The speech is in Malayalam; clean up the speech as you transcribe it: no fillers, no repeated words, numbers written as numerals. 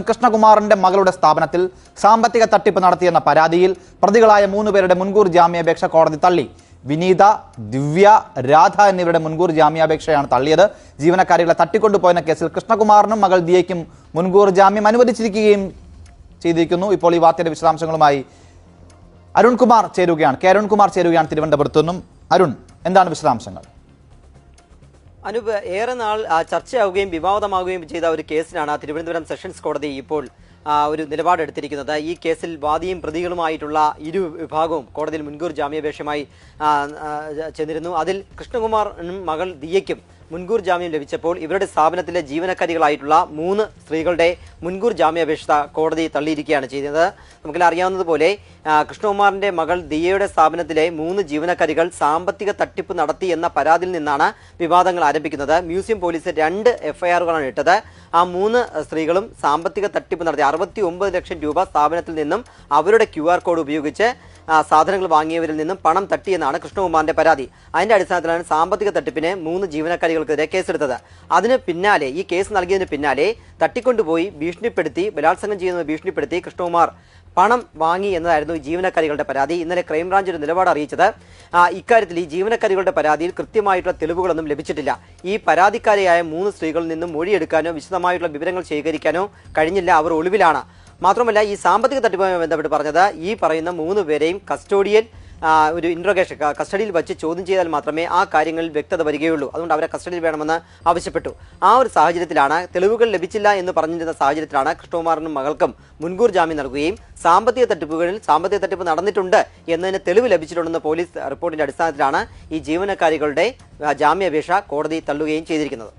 കൃഷ്ണകുമാറിന്റെ മകളുടെ സ്ഥാപനത്തിൽ സാമ്പത്തിക തട്ടിപ്പ് നടത്തിയെന്ന പരാതിയിൽ പ്രതികളായ 3 പേരുടെ മുൻകൂർ ജാമ്യാപേക്ഷ കോടതി തള്ളി. വിനീത, ദിവ്യ, രാധ എന്നിവരുടെ മുൻകൂർ ജാമ്യാപേക്ഷയാണ് തള്ളിയത്. ജീവനക്കാരികളെ തട്ടിക്കൊണ്ടുപോയെന്ന കേസിൽ കൃഷ്ണകുമാറിനും മകൾ ദിയയ്ക്കും മുൻകൂർ ജാമ്യം അനുവദിച്ചിരിക്കുകയും ചെയ്തിരിക്കുന്നു. ഇപ്പോൾ ഈ വാർത്തയുടെ വിശദാംശങ്ങളുമായി അരുൺകുമാർ ചേരുകയാണ്. അരുൺകുമാർ ചേരുകയാണ് തിരുവനന്തപുരത്തു നിന്നും. അരുൺ, എന്താണ് വിശദാംശങ്ങൾ? അനൂപ്, ഏറെ നാൾ ചർച്ചയാവുകയും വിവാദമാവുകയും ചെയ്ത ഒരു കേസിനാണ് തിരുവനന്തപുരം സെഷൻസ് കോടതി ഇപ്പോൾ ഒരു നിലപാടെടുത്തിരിക്കുന്നത്. ഈ കേസിൽ വാദിയും പ്രതികളുമായിട്ടുള്ള ഇരു വിഭാഗവും കോടതിയിൽ മുൻകൂർ ജാമ്യാപേക്ഷയുമായി ചെന്നിരുന്നു. അതിൽ കൃഷ്ണകുമാറിനും മകൾ ദിയയ്ക്കും മുൻകൂർ ജാമ്യം ലഭിച്ചപ്പോൾ ഇവരുടെ സ്ഥാപനത്തിലെ ജീവനക്കാരികളായിട്ടുള്ള 3 സ്ത്രീകളുടെ മുൻകൂർ ജാമ്യാപേക്ഷ കോടതി തള്ളിയിരിക്കുകയാണ് ചെയ്തത്. നമുക്കെല്ലാം അറിയാവുന്നതുപോലെ കൃഷ്ണകുമാറിന്റെ മകൾ ദിയയുടെ സ്ഥാപനത്തിലെ 3 ജീവനക്കാരികൾ സാമ്പത്തിക തട്ടിപ്പ് നടത്തി എന്ന പരാതിയിൽ നിന്നാണ് വിവാദങ്ങൾ ആരംഭിക്കുന്നത്. മ്യൂസിയം പോലീസ് 2 എഫ്ഐആറുകളാണ് ഇട്ടത്. ആ 3 സ്ത്രീകളും സാമ്പത്തിക തട്ടിപ്പ് നടത്തി 69 ലക്ഷം രൂപ സ്ഥാപനത്തിൽ നിന്നും അവരുടെ QR കോഡ് ഉപയോഗിച്ച് സാധനങ്ങൾ വാങ്ങിയവരിൽ നിന്നും പണം തട്ടിയെന്നാണ് കൃഷ്ണകുമാറിന്റെ പരാതി. അതിന്റെ അടിസ്ഥാനത്തിലാണ് സാമ്പത്തിക തട്ടിപ്പിന് 3 ജീവനക്കാരികൾക്കെതിരെ കേസെടുത്തത്. അതിന് പിന്നാലെ, ഈ കേസ് നൽകിയതിന് പിന്നാലെ തട്ടിക്കൊണ്ടുപോയി ഭീഷണിപ്പെടുത്തി, ബലാത്സംഗം ചെയ്യുന്നത് ഭീഷണിപ്പെടുത്തി കൃഷ്ണകുമാർ പണം വാങ്ങി എന്നതായിരുന്നു ഈ ജീവനക്കാരികളുടെ പരാതി. ഇന്നലെ ക്രൈംബ്രാഞ്ച് ഒരു നിലപാട് അറിയിച്ചത് ഇക്കാര്യത്തിൽ ഈ ജീവനക്കാരികളുടെ പരാതിയിൽ കൃത്യമായിട്ടുള്ള തെളിവുകളൊന്നും ലഭിച്ചിട്ടില്ല. ഈ പരാതിക്കാരിയായ 3 സ്ത്രീകളിൽ നിന്നും മൊഴിയെടുക്കാനോ വിശദമായിട്ടുള്ള വിവരങ്ങൾ ശേഖരിക്കാനോ കഴിഞ്ഞില്ല. അവർ ഒളിവിലാണ്. മാത്രമല്ല, ഈ സാമ്പത്തിക തട്ടിപ്പുമായി ബന്ധപ്പെട്ട് പറഞ്ഞത് ഈ പറയുന്ന 3 പേരെയും കസ്റ്റോഡിയൻ ഒരു ഇൻട്രോഗേഷൻ കസ്റ്റഡിയിൽ വെച്ച് ചോദ്യം ചെയ്താൽ മാത്രമേ ആ കാര്യങ്ങളിൽ വ്യക്തത വരികയുള്ളൂ. അതുകൊണ്ട് അവരെ കസ്റ്റഡിയിൽ വേണമെന്ന് ആവശ്യപ്പെട്ടു. ആ ഒരു സാഹചര്യത്തിലാണ്, തെളിവുകൾ ലഭിച്ചില്ല എന്ന് പറഞ്ഞിരുന്ന സാഹചര്യത്തിലാണ് കൃഷ്ണകുമാറിനും മകൾക്കും മുൻകൂർ ജാമ്യം നൽകുകയും സാമ്പത്തിക തട്ടിപ്പ് നടന്നിട്ടുണ്ട് എന്നതിന് തെളിവ് ലഭിച്ചിട്ടുണ്ടെന്ന് പോലീസ് റിപ്പോർട്ടിന്റെ അടിസ്ഥാനത്തിലാണ് ഈ ജീവനക്കാരികളുടെ ജാമ്യാപേക്ഷ കോടതി തള്ളുകയും ചെയ്തിരിക്കുന്നത്.